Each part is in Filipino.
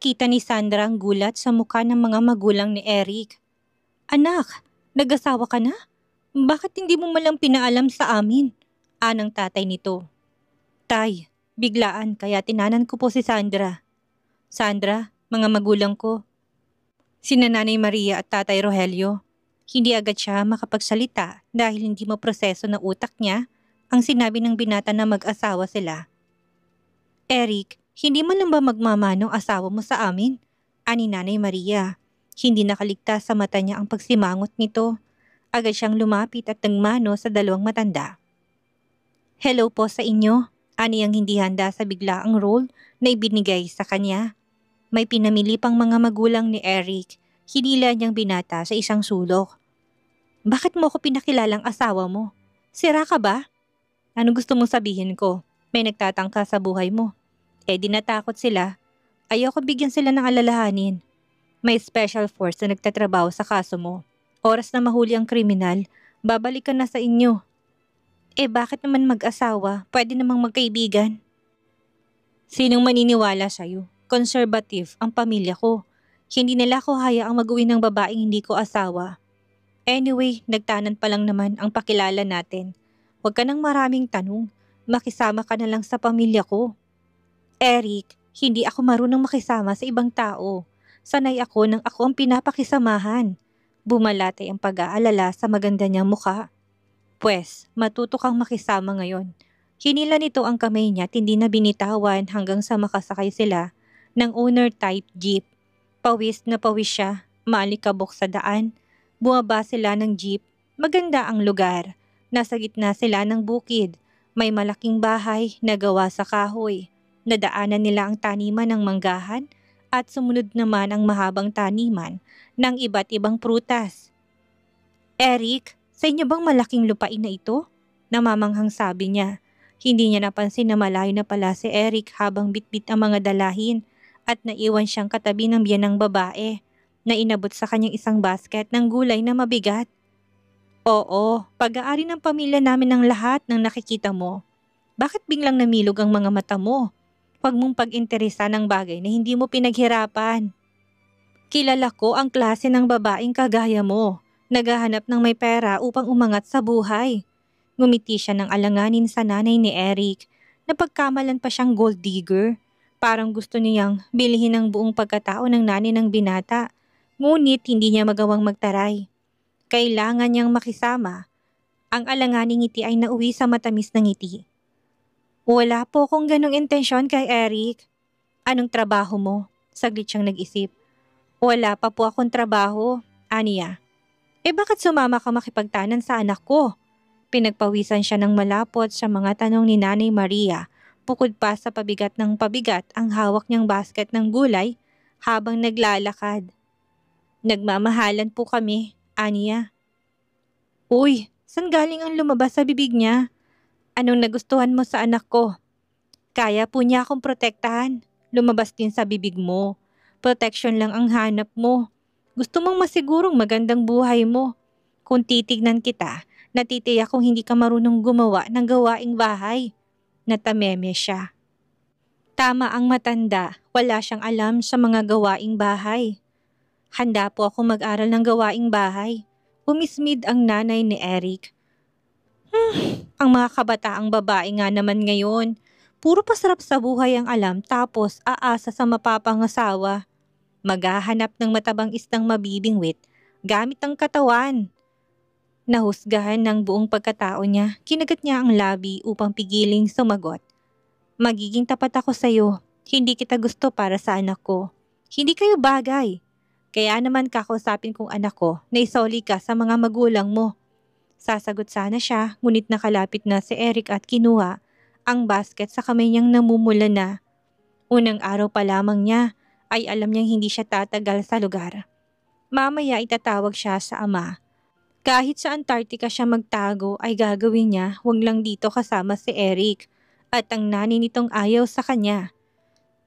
Nakita ni Sandra ang gulat sa mukha ng mga magulang ni Eric. Anak, nag-asawa ka na? Bakit hindi mo malang pinaalam sa amin? Anang tatay nito. Tay, biglaan kaya tinanan ko po si Sandra. Sandra, mga magulang ko. Sina Nanay Maria at Tatay Rogelio. Hindi agad siya makapagsalita dahil hindi maproseso na utak niya ang sinabi ng binata na mag-asawa sila. Eric, hindi man lang ba magmamanong asawa mo sa amin? Ani Nanay Maria. Hindi nakaligtas sa mata niya ang pagsimangot nito. Agad siyang lumapit at nagmano sa dalawang matanda. Hello po sa inyo. Ani ang hindi handa sa biglaang role na ibinigay sa kanya. May pinamili pang mga magulang ni Eric. Hinila niyang binata sa isang sulok. Bakit mo ako pinakilalang asawa mo? Sira ka ba? Ano gusto mong sabihin ko? May nagtatangka sa buhay mo. Di natakot sila. Ayoko bigyan sila ng alalahanin. May special force na nagtatrabaho sa kaso mo. Oras na mahuli ang kriminal, babalik ka na sa inyo. Bakit naman mag-asawa? Pwede namang magkaibigan. Sinong maniniwala sa'yo? Conservative ang pamilya ko. Hindi nila ko hayaang mag-uwi ng babaeng hindi ko asawa. Anyway, nagtanan pa lang naman ang pakilala natin. Huwag ka nang maraming tanong. Makisama ka na lang sa pamilya ko. Eric, hindi ako marunong makisama sa ibang tao. Sanay ako nang ako ang pinapakisamahan. Bumalatay ang pag-aalala sa maganda niyang mukha. Pwes, matuto kang makisama ngayon. Hinila nito ang kamay niya at hindi na binitawan hanggang sa makasakay sila ng owner-type jeep. Pawis na pawis siya, maalikabok sa daan. Bumaba sila ng jeep. Maganda ang lugar. Nasa gitna sila ng bukid. May malaking bahay na gawa sa kahoy. Nadaanan nila ang taniman ng manggahan at sumunod naman ang mahabang taniman ng iba't ibang prutas. Eric, sa inyo bang malaking lupain na ito? Namamanghang sabi niya. Hindi niya napansin na malayo na pala si Eric habang bitbit ang mga dalahin at naiwan siyang katabi ng biyanang babae na inabot sa kanyang isang basket ng gulay na mabigat. Oo, pag-aari ng pamilya namin ng lahat ng nakikita mo. Bakit biglang namilog ang mga mata mo? Huwag mong pag-interesa ng bagay na hindi mo pinaghirapan. Kilala ko ang klase ng babaeng kagaya mo. Naghahanap ng may pera upang umangat sa buhay. Ngumiti siya ng alanganin sa nanay ni Eric. Napagkamalan pa siyang gold digger. Parang gusto niyang bilhin ang buong pagkatao ng nanay ng binata. Ngunit hindi niya magawang magtaray. Kailangan niyang makisama. Ang alanganing ngiti ay nauwi sa matamis na ngiti. Wala po akong ganong intensyon kay Eric. Anong trabaho mo? Saglit siyang nag-isip. Wala pa po akong trabaho, aniya. Bakit sumama ka makipagtanan sa anak ko? Pinagpawisan siya ng malapot sa mga tanong ni Nanay Maria, bukod pa sa pabigat ng pabigat ang hawak niyang basket ng gulay habang naglalakad. Nagmamahalan po kami, aniya. Uy, saan galing ang lumabas sa bibig niya? Anong nagustuhan mo sa anak ko? Kaya po niya akong protektahan. Lumabas din sa bibig mo. Protection lang ang hanap mo. Gusto mong masigurong magandang buhay mo. Kung titignan kita, natitiyak kung hindi ka marunong gumawa ng gawaing bahay. Natameme siya. Tama ang matanda, wala siyang alam sa mga gawaing bahay. Handa po ako mag-aral ng gawaing bahay. Umismid ang nanay ni Eric. Ang mga kabataang babae nga naman ngayon. Puro pasarap sa buhay ang alam tapos aasa sa mapapangasawa. Maghahanap ng matabang istang mabibingwit gamit ang katawan. Nahusgahan ng buong pagkatao niya, kinagat niya ang labi upang pigiling sumagot. Magiging tapat ako sa iyo. Hindi kita gusto para sa anak ko. Hindi kayo bagay. Kaya naman kakausapin kong anak ko na isoli ka sa mga magulang mo. Sasagot sana siya, ngunit nakalapit na si Eric at kinuha ang basket sa kamay niyang namumula na. Unang araw pa lamang niya ay alam niyang hindi siya tatagal sa lugar. Mamaya itatawag siya sa ama. Kahit sa Antarctica siya magtago ay gagawin niya, huwag lang dito kasama si Eric at ang nanay nitong ayaw sa kanya.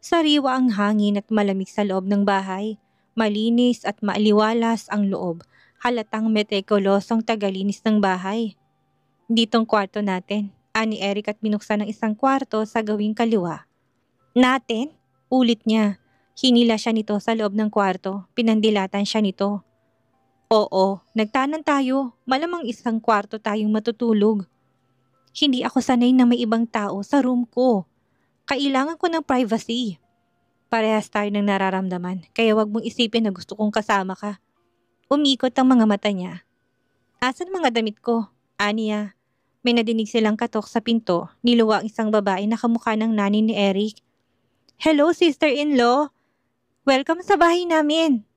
Sariwa ang hangin at malamig sa loob ng bahay. Malinis at maaliwalas ang loob. Halatang metikulosong tagalinis ng bahay. Ditong kwarto natin, ani Eric at binuksan ng isang kwarto sa gawing kaliwa. Natin? Ulit niya. Hinila siya nito sa loob ng kwarto, pinandilatan siya nito. Oo, nagtanan tayo, malamang isang kwarto tayong matutulog. Hindi ako sanay na may ibang tao sa room ko. Kailangan ko ng privacy. Parehas tayo ng nararamdaman, kaya wag mong isipin na gusto kong kasama ka. Umikot ang mga mata niya. Asan mga damit ko? Aniya. May nadinig silang katok sa pinto, niluwa ang isang babae na kamukha ng nanay ni Eric. Hello, sister-in-law! Welcome sa bahay namin!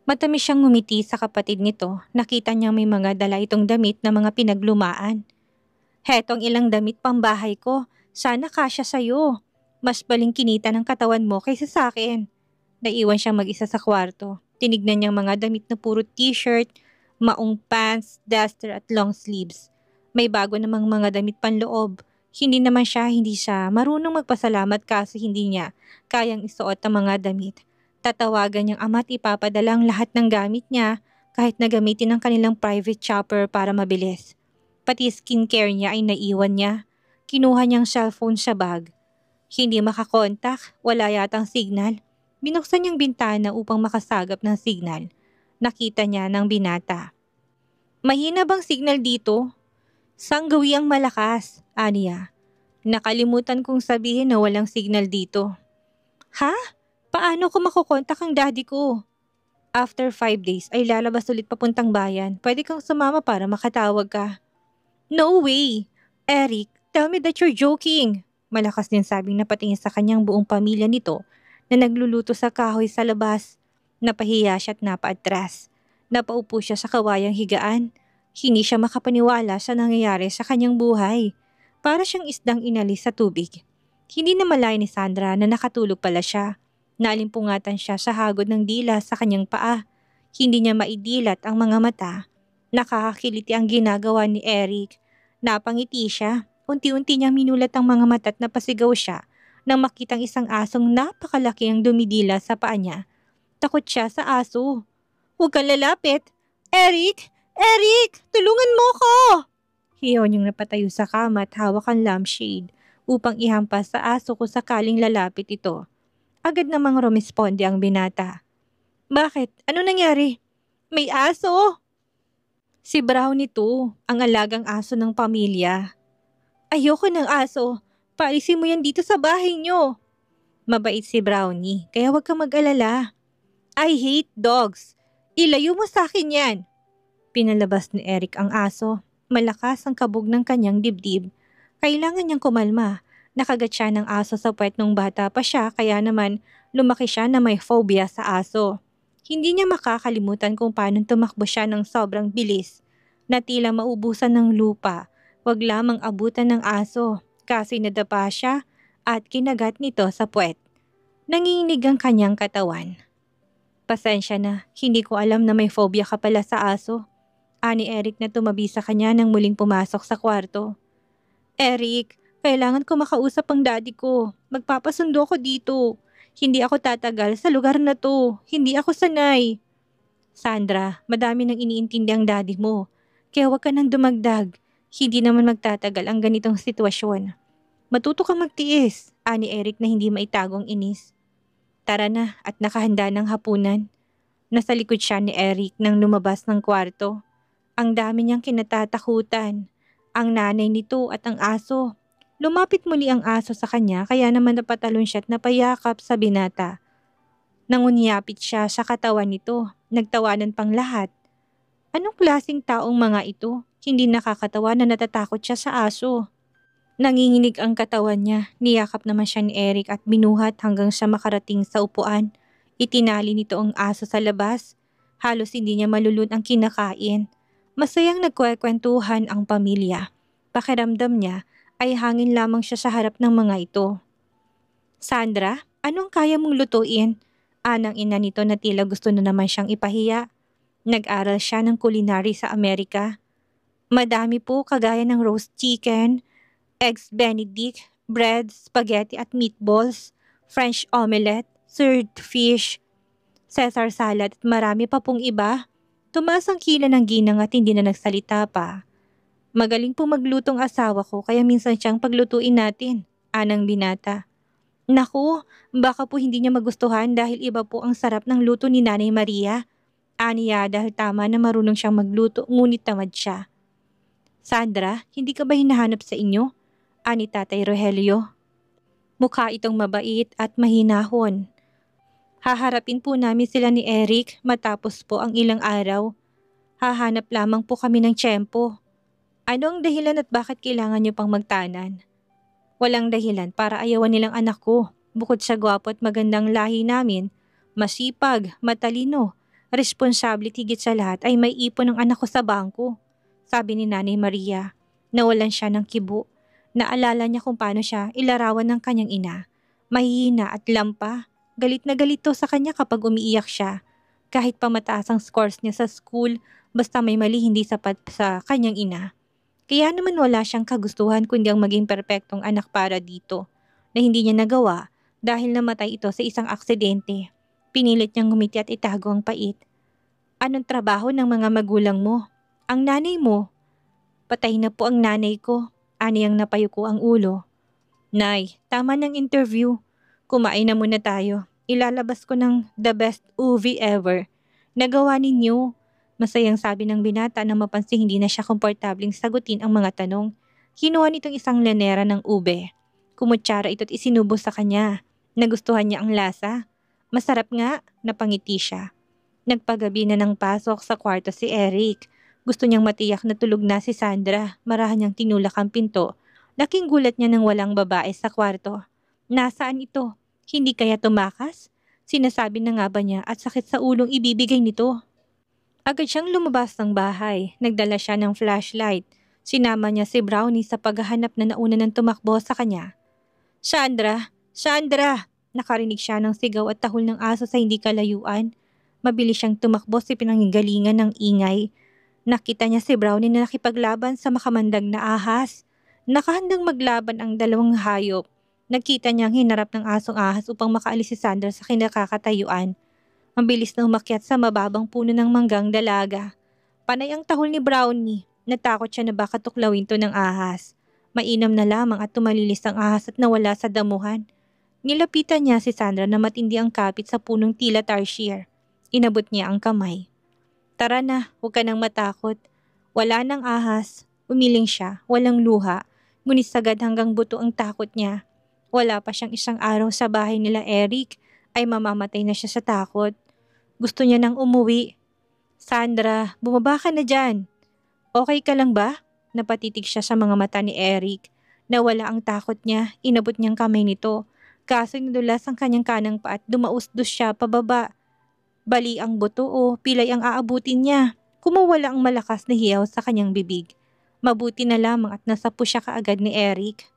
Matamis siyang ngumiti sa kapatid nito, nakita niyang may mga dala itong damit na mga pinaglumaan. Hetong ilang damit pambahay ko, sana kasya sa'yo. Mas baling kinita ng katawan mo kaysa sa akin. Naiwan siyang mag-isa sa kwarto. Tinignan niyang mga damit na puro t-shirt, maong pants, duster at long sleeves. May bago namang mga damit panloob. Hindi siya marunong magpasalamat kasi hindi niya kayang isuot ang mga damit. Tatawagan niyang ama at ipapadala ang lahat ng gamit niya kahit na gamitin ang kanilang private chopper para mabilis. Pati skincare niya ay naiwan niya. Kinuha niyang cellphone sa bag. Hindi makakontak, wala yatang signal. Binuksan niyang bintana upang makasagap ng signal. Nakita niya ng binata. Mahina bang signal dito? Sanggawi ang malakas, aniya. Nakalimutan kong sabihin na walang signal dito. Ha? Paano ko makukontak ang daddy ko? After 5 days ay lalabas ulit papuntang bayan. Pwede kang sumama para makatawag ka. No way! Eric, tell me that you're joking. Malakas din sabing napatingin sa kanyang buong pamilya nito na nagluluto sa kahoy sa labas. Napahiya siya at napaatras. Napaupo siya sa kawayang higaan. Hindi siya makapaniwala sa nangyayari sa kanyang buhay. Para siyang isdang inalis sa tubig. Hindi na malay ni Sandra na nakatulog pala siya. Nalimpungatan siya sa hagod ng dila sa kanyang paa. Hindi niya maidilat ang mga mata. Nakakakiliti ang ginagawa ni Eric. Napangiti siya. Unti-unti niyang minulat ang mga mata at napasigaw siya nang makitang isang asong napakalaki ang dumidila sa paa niya. Takot siya sa aso. Huwag kang lalapit! Eric! Eric! Tulungan mo ko! Hiyaw niyang napatayo sa kama at hawak ang lampshade upang ihampas sa aso kung sakaling lalapit ito. Agad namang rumisponde ang binata. Bakit? Ano nangyari? May aso! Si Brownie to, ang alagang aso ng pamilya. Ayoko ng aso. Paalisin mo yan dito sa bahay niyo. Mabait si Brownie, kaya huwag kang mag-alala. I hate dogs. Ilayo mo sa akin yan. Pinalabas ni Eric ang aso. Malakas ang kabog ng kanyang dibdib. Kailangan niyang kumalma. Nakagat siya ng aso sa puwet nung bata pa siya kaya naman lumaki siya na may phobia sa aso. Hindi niya makakalimutan kung paano tumakbo siya ng sobrang bilis na tila maubusan ng lupa. Wag lamang abutan ng aso kasi nadapa siya at kinagat nito sa puwet. Nanginginig ang kanyang katawan. Pasensya na, hindi ko alam na may phobia ka pala sa aso. Ani Eric na tumabi sa kanya nang muling pumasok sa kwarto. Eric, kailangan ko makausap ang daddy ko. Magpapasundo ko dito. Hindi ako tatagal sa lugar na to. Hindi ako sanay. Sandra, madami nang iniintindi ang daddy mo. Kaya huwag ka nang dumagdag. Hindi naman magtatagal ang ganitong sitwasyon. Matuto kang magtiis, ani Eric na hindi maitagong inis. Tara na at nakahanda ng hapunan. Nasa likod siya ni Eric nang lumabas ng kwarto. Ang dami niyang kinatatakutan. Ang nanay nito at ang aso. Lumapit muli ang aso sa kanya kaya naman napatalon siya at napayakap sa binata. Nangunyapit siya sa katawan nito. Nagtawanan pang lahat. Anong klaseng taong mga ito? Hindi nakakatawa na natatakot siya sa aso. Nanginginig ang katawan niya. Niyakap naman siya ni Eric at binuhat hanggang siya makarating sa upuan. Itinali nito ang aso sa labas. Halos hindi niya malulun ang kinakain. Masayang nagkwekwentuhan ang pamilya. Pakiramdam niya ay hangin lamang siya sa harap ng mga ito. Sandra, anong kaya mong lutuin? Anang ina nito na tila gusto na naman siyang ipahiya. Nag-aral siya ng culinary sa Amerika. Madami po kagaya ng roast chicken, eggs benedict, bread, spaghetti at meatballs, French omelette, sirred fish, Caesar salad at marami pa pong iba. Tumaas ang kila ng ginang at hindi na nagsalita pa. Magaling po maglutong asawa ko kaya minsan siyang paglutuin natin, anang binata. Naku, baka po hindi niya magustuhan dahil iba po ang sarap ng luto ni Nanay Maria. Aniya dahil tama na marunong siyang magluto ngunit tamad siya. Sandra, hindi ka ba hinahanap sa inyo? Ani Tatay Rogelio. Mukha itong mabait at mahinahon. Haharapin po namin sila ni Eric matapos po ang ilang araw. Hahanap lamang po kami ng tiyempo. Ano ang dahilan at bakit kailangan niyo pang magtanan? Walang dahilan para ayawan nilang anak ko. Bukod sa gwapo at magandang lahi namin, masipag, matalino, responsable at higit sa lahat ay may ipon ng anak ko sa bangko. Sabi ni Nanay Maria. Nawalan siya ng kibo. Naalala niya kung paano siya ilarawan ng kanyang ina. Mahihina at lampa. Galit na galit to sa kanya kapag umiiyak siya. Kahit pa mataas ang scores niya sa school, basta may mali hindi sapat sa kanyang ina. Kaya naman wala siyang kagustuhan kundi ang maging perpektong anak para dito, na hindi niya nagawa dahil namatay ito sa isang aksidente. Pinilit niyang ngumiti at itago ang pait. Anong trabaho ng mga magulang mo? Ang nanay mo? Patay na po ang nanay ko. Aniyang napayuko ang ulo. Nay, tama ng interview. Kumain na muna tayo. Ilalabas ko ng the best movie ever. Nagawa ninyo. Masayang sabi ng binata na mapansing hindi na siya komportabling sagutin ang mga tanong. Kinuha nitong isang lanera ng ube. Kumutsara ito't isinubo sa kanya. Nagustuhan niya ang lasa. Masarap nga, napangiti siya. Nagpagabi na ng pasok sa kwarto si Eric. Gusto niyang matiyak na tulog na si Sandra. Marahan niyang tinulak ang pinto. Laking gulat niya nang walang babae sa kwarto. Nasaan ito? Hindi kaya tumakas? Sinasabi na nga ba niya at sakit sa ulong ibibigay nito? Agad siyang lumabas ng bahay. Nagdala siya ng flashlight. Sinama niya si Brownie sa paghahanap na nauna ng tumakbo sa kanya. Sandra! Sandra! Nakarinig siya ng sigaw at tahol ng aso sa hindi kalayuan. Mabilis siyang tumakbo sa pinanggalingan ng ingay. Nakita niya si Brownie na nakipaglaban sa makamandag na ahas. Nakahandang maglaban ang dalawang hayop. Nakita niyang hinarap ng asong ahas upang makaalis si Sandra sa kinakakatayuan. Mabilis na umakyat sa mababang puno ng manggang dalaga. Panay ang tahol ni Brownie. Natakot siya na baka tuklawin to ng ahas. Mainam na lamang at tumalilis ang ahas at nawala sa damuhan. Nilapitan niya si Sandra na matindi ang kapit sa punong tila tarsier. Inabot niya ang kamay. Tara na, huwag ka nang matakot. Wala nang ahas. Umiling siya, walang luha. Ngunit sagad hanggang buto ang takot niya. Wala pa siyang isang araw sa bahay nila Eric, ay mamamatay na siya sa takot. Gusto niya nang umuwi. Sandra, bumaba ka na dyan. Okay ka lang ba? Napatitig siya sa mga mata ni Eric. Nawala ang takot niya, inabot niyang kamay nito. Kaso nadulas ang kanyang kanang paa at dumausdos siya pababa. Bali ang buto o pilay ang aabutin niya. Kumawala ang malakas na hiyaw sa kanyang bibig. Mabuti na lamang at nasapo siya kaagad ni Eric.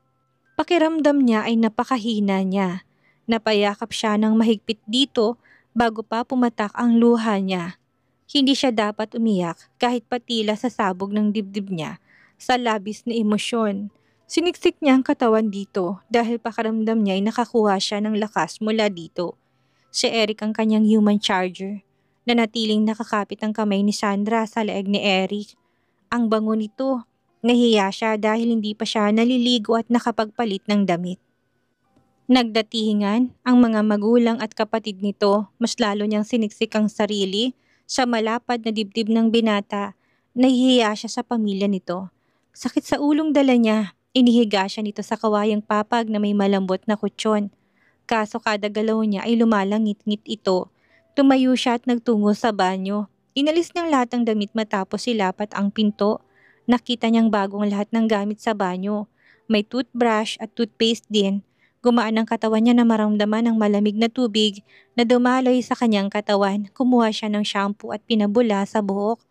Pakiramdam niya ay napakahina niya. Napayakap siya ng mahigpit dito bago pa pumatak ang luha niya. Hindi siya dapat umiyak kahit patila sa sabog ng dibdib niya sa labis na emosyon. Siniksik niya ang katawan dito dahil pakiramdam niya ay nakakuha siya ng lakas mula dito. Si Eric ang kanyang human charger. Nanatiling nakakapit ang kamay ni Sandra sa leeg ni Eric. Ang bango nito. Nahiya siya dahil hindi pa siya naliligo at nakapagpalit ng damit. Nagdatingan ang mga magulang at kapatid nito, mas lalo niyang siniksik ang sarili sa malapad na dibdib ng binata. Nahihiya siya sa pamilya nito. Sakit sa ulong dala niya, inihiga siya nito sa kawayang papag na may malambot na kutsyon. Kaso kada galaw niya ay lumalangit-ngit ito. Tumayo siya at nagtungo sa banyo. Inalis niyang lahat ng damit matapos silapat ang pinto. Nakita niyang bagong lahat ng gamit sa banyo. May toothbrush at toothpaste din. Gumaan ang katawan niya na maramdaman ng malamig na tubig na dumaloy sa kanyang katawan. Kumuha siya ng shampoo at pinabula sa buhok.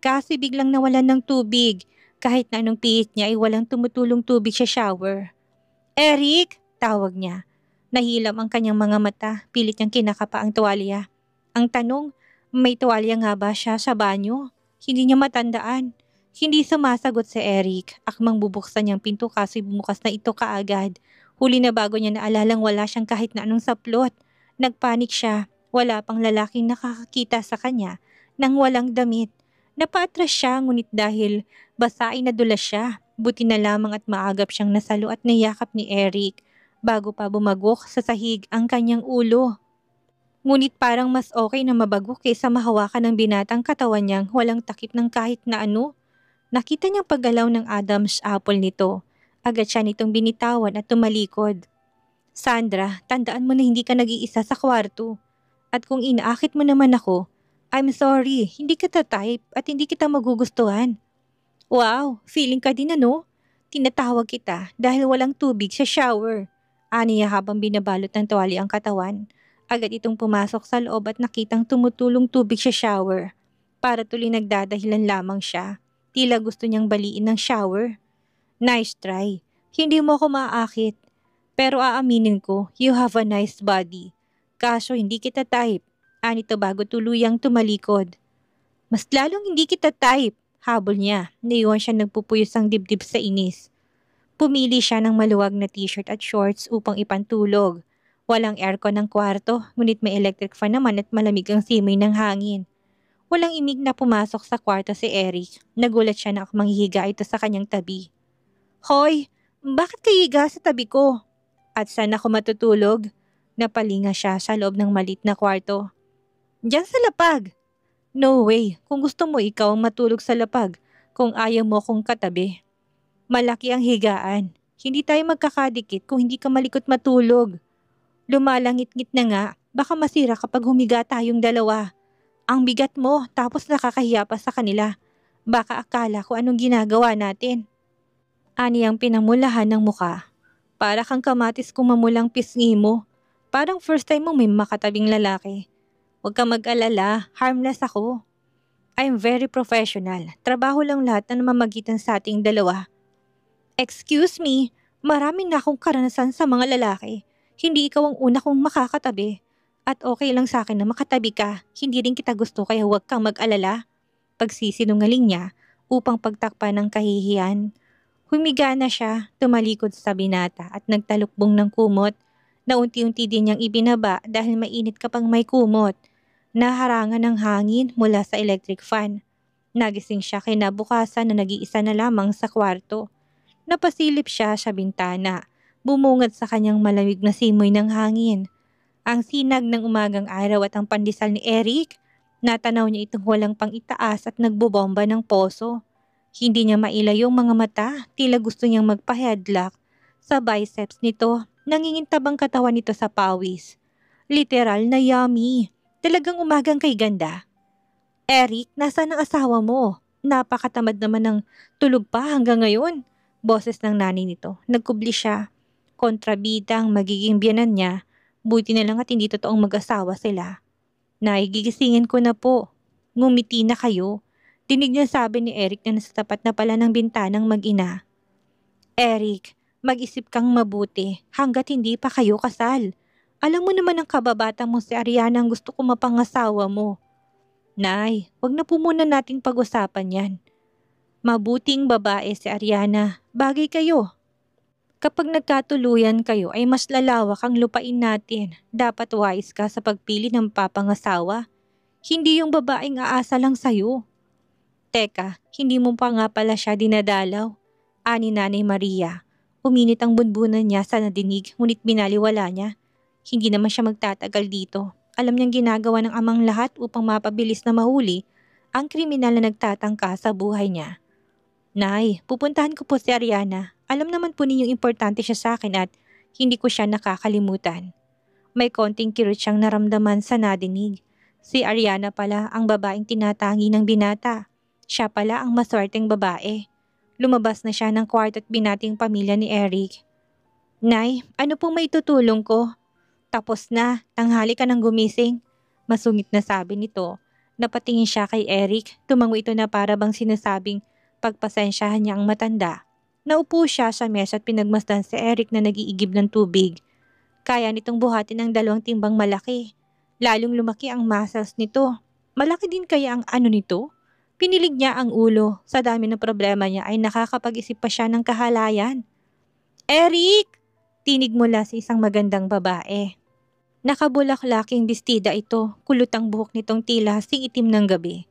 Kasi biglang nawalan ng tubig. Kahit na anong pihit niya ay walang tumutulong tubig sa shower. Eric! Tawag niya. Nahilam ang kanyang mga mata. Pilit niyang kinakapa ang tuwalya. Ang tanong, may tuwalya nga ba siya sa banyo? Hindi niya matandaan. Hindi sumasagot si Eric. Akmang bubuksan niyang pinto kasi bumukas na ito kaagad. Huli na bago niya naalalang wala siyang kahit na anong saplot. Nagpanik siya. Wala pang lalaking nakakakita sa kanya nang walang damit. Napaatras siya ngunit dahil basa ay nadulas siya. Buti na lamang at maagap siyang nasalo at niyakap ni Eric. bago pa bumagok sa sahig ang kanyang ulo. Ngunit parang mas okay na mabagok kaysa mahawakan ng binatang katawan niyang walang takip ng kahit na ano. Nakita niyang paggalaw ng Adam's apple nito. Agad siya nitong binitawan at tumalikod. Sandra, tandaan mo na hindi ka nag-iisa sa kwarto. At kung inaakit mo naman ako, I'm sorry, hindi kita type at hindi kita magugustuhan. Wow, feeling ka din ano? Tinatawag kita dahil walang tubig sa shower. Aniya habang binabalot ng tuwali ang katawan. Agad itong pumasok sa loob at nakitang tumutulong tubig sa shower. Para tuloy nagdadahilan lamang siya. Tila gusto niyang baliin ng shower. Nice try. Hindi mo ako maaakit. Pero aaminin ko, you have a nice body. Kaso hindi kita type. Anito bago tuluyang tumalikod. Mas lalong hindi kita type. Habol niya. Naiwan siya nagpupuyos ang dibdib sa inis. Pumili siya ng maluwag na t-shirt at shorts upang ipantulog. Walang aircon ng kwarto, ngunit may electric fan naman at malamig ang simoy ng hangin. Walang imig na pumasok sa kwarto si Eric. Nagulat siya na manghihiga ito sa kanyang tabi. Hoy, bakit ka higa sa tabi ko? At saan ako matutulog? Napalinga siya sa loob ng malit na kwarto. Diyan sa lapag. No way, kung gusto mo ikaw ang matulog sa lapag, kung ayaw mo akong katabi. Malaki ang higaan. Hindi tayo magkakadikit kung hindi ka malikot matulog. Lumalangit-ngit na nga, baka masira kapag humiga tayong dalawa. Ang bigat mo, tapos nakakahiya pa sa kanila. Baka akala ko anong ginagawa natin. Ani ang pinamulahan ng muka. Para kang kamatis kung mamulang pisngi mo. Parang first time mo may makatabing lalaki. Huwag kang mag-alala, harmless ako. I'm very professional. Trabaho lang lahat na namamagitan sa ating dalawa. Excuse me, marami na akong karanasan sa mga lalaki. Hindi ikaw ang una kong makakatabi. At okay lang sa akin na makatabi ka. Hindi rin kita gusto kaya huwag kang mag-alala. Pagsisinungaling niya upang pagtakpan ng kahihiyan. Humiga na siya, tumalikod sa binata at nagtalukbong ng kumot na unti-unti din niyang ibinaba dahil mainit kapag may kumot. Naharangan ng hangin mula sa electric fan. Nagising siya kinabukasan na nag-iisa na lamang sa kwarto. Napasilip siya sa bintana, bumungad sa kanyang malamig na simoy ng hangin. Ang sinag ng umagang araw at ang pandesal ni Eric, natanaw niya itong walang pang itaas at nagbobomba ng poso. Hindi niya mailayong mga mata, tila gusto niyang magpa-headlock sa biceps nito, nangingintabang katawan nito sa pawis. Literal na yummy. Talagang umagang kay ganda. Eric, nasaan ang asawa mo? Napakatamad naman ng tulog pa hanggang ngayon. Boses ng nanay nito. Nagkubli siya. Kontrabida ang magiging biyanan niya. Buti na lang at hindi totoong mag-asawa sila. Gigisingin ko na po. Ngumiti na kayo. Dinig niya sabi ni Eric na nasa tapat na pala ng bintanang mag-ina. Eric, mag-isip kang mabuti hanggat hindi pa kayo kasal. Alam mo naman ang kababata mo si Ariana ang gusto ko mapangasawa mo. Nay, wag na po muna nating pag-usapan yan. Mabuting babae si Ariana, bagay kayo. Kapag nagkatuluyan kayo ay mas lalawak ang lupain natin. Dapat wise ka sa pagpili ng papangasawa. Hindi yung babaeng aasa lang sa'yo. Teka, hindi mo pa nga pala siya dinadalaw. Ani Nanay Maria. Uminit ang bunbunan niya sa nadinig ngunit binaliwala niya. Hindi naman siya magtatagal dito. Alam niyang ginagawa ng amang lahat upang mapabilis na mahuli ang kriminal na nagtatangka sa buhay niya. Nay, pupuntahan ko po si Ariana. Alam naman po ninyong importante siya sa akin at hindi ko siya nakakalimutan. May konting kirot siyang naramdaman sa nadinig. Si Ariana pala ang babaeng tinatangi ng binata. Siya pala ang maswerteng babae. Lumabas na siya ng kwarto at binating pamilya ni Eric. Nay, ano pong may tutulong ko? Tapos na, tanghali ka nang gumising. Masungit na sabi nito. Napatingin siya kay Eric, tumango ito na para bang sinasabing pagpasensyahan niya ang matanda. Naupo siya sa mesa at pinagmasdan si Eric na nag-iigib ng tubig. Kaya nitong buhatin ng 2 timbang malaki. Lalong lumaki ang muscles nito. Malaki din kaya ang ano nito? Pinilig niya ang ulo. Sa dami ng problema niya ay nakakapag-isip pa siya ng kahalayan. Eric! Tinig mula sa isang magandang babae. Nakabulaklaking bestida ito, kulot ang buhok nitong tila sing itim ng gabi.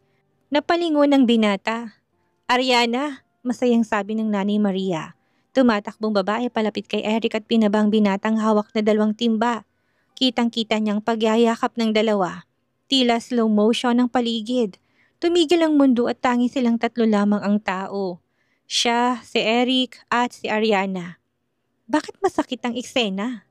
Napalingon ng binata. Ariana, masayang sabi ng Nanay Maria. Tumatakbong babae palapit kay Eric at pinabang binatang hawak na 2 timba. Kitang-kita niyang pagyayakap ng dalawa. Tila slow motion ang paligid. Tumigil ang mundo at tangi silang 3 lamang ang tao. Siya, si Eric at si Ariana. Bakit masakit ang eksena?